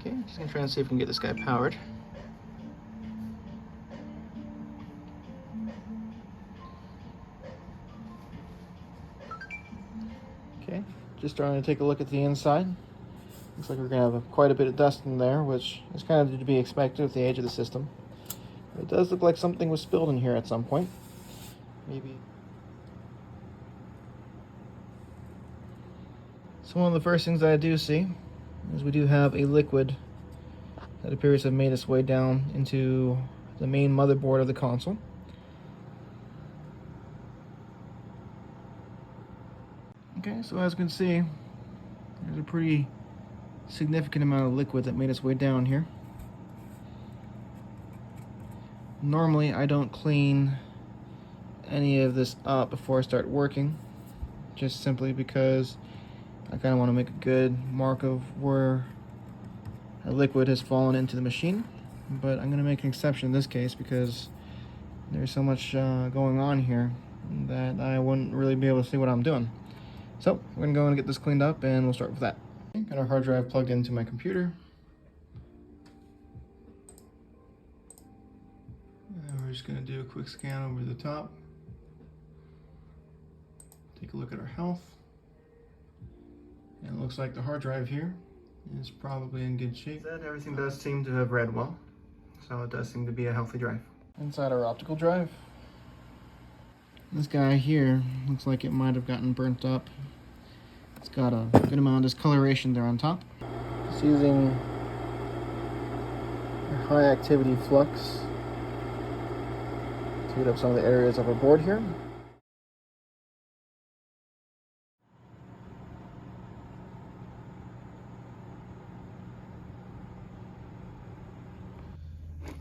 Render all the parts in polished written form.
Okay, just gonna try and see if we can get this guy powered. Okay, just starting to take a look at the inside. Looks like we're gonna have quite a bit of dust in there, which is kind of to be expected with the age of the system. It does look like something was spilled in here at some point. Maybe. So one of the first things that I do see is we do have a liquid that appears to have made its way down into the main motherboard of the console. Okay, so as you can see, there's a pretty significant amount of liquid that made its way down here. Normally I don't clean any of this up before I start working, just simply because I kind of want to make a good mark of where a liquid has fallen into the machine. But I'm going to make an exception in this case because there's so much going on here that I wouldn't really be able to see what I'm doing. So we're going to go and get this cleaned up and we'll start with that. Got our hard drive plugged into my computer. And we're just going to do a quick scan over the top. Take a look at our health. And it looks like the hard drive here is probably in good shape. Everything does seem to have read well, so it does seem to be a healthy drive. Inside our optical drive, this guy here looks like it might have gotten burnt up. It's got a good amount of discoloration there on top. It's using a high activity flux to heat up some of the areas of our board here.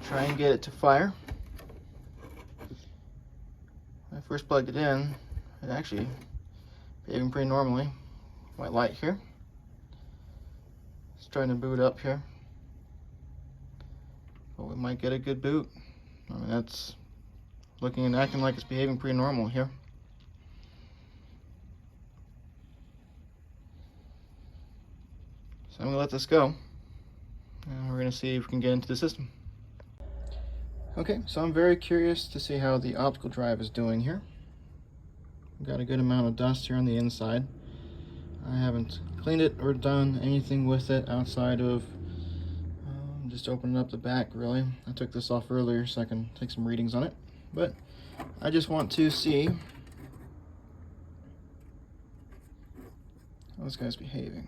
Try and get it to fire. When I first plugged it in, it actually behaving pretty normally. White light here. It's trying to boot up here. But we might get a good boot. I mean, that's looking and acting like it's behaving pretty normal here. So I'm gonna let this go. And we're gonna see if we can get into the system. Okay, so I'm very curious to see how the optical drive is doing here. We've got a good amount of dust here on the inside. I haven't cleaned it or done anything with it outside of just opening up the back, really. I took this off earlier so I can take some readings on it. But I just want to see how this guy's behaving.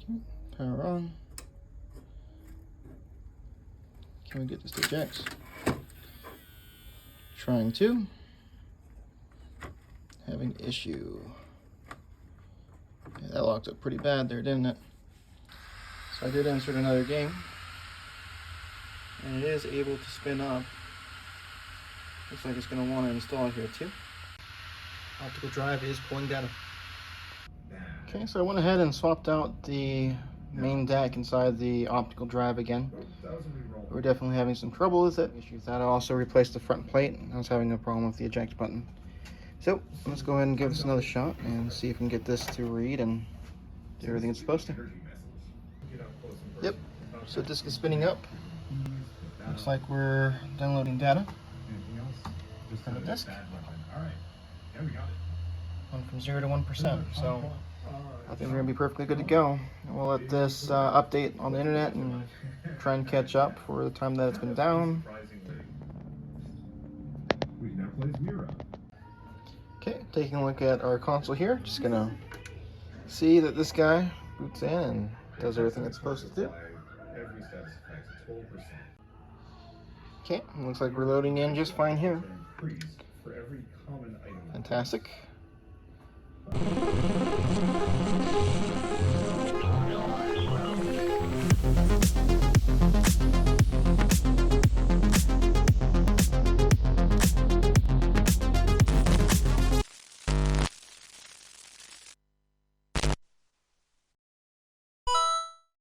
Okay, power on. Can we get this to eject? Trying to. Having issue. Yeah, that locked up pretty bad there, didn't it? So I did insert another game. And it is able to spin up. Looks like it's going to want to install it here too. Optical drive is pulling data. Okay, so I went ahead and swapped out the main DAC inside the optical drive again. We're definitely having some trouble with it. That I also replaced the front plate. I was having no problem with the eject button. So let's go ahead and give this another shot and see if we can get this to read and do everything it's supposed to. Yep, so disk is spinning up. Looks like we're downloading data from the disk. Went from 0 to 1%, so I think we're going to be perfectly good to go. And we'll let this update on the internet and try and catch up for the time that it's been down. Okay, taking a look at our console here. Just going to see that this guy boots in and does everything it's supposed to do. Okay, looks like we're loading in just fine here. Fantastic.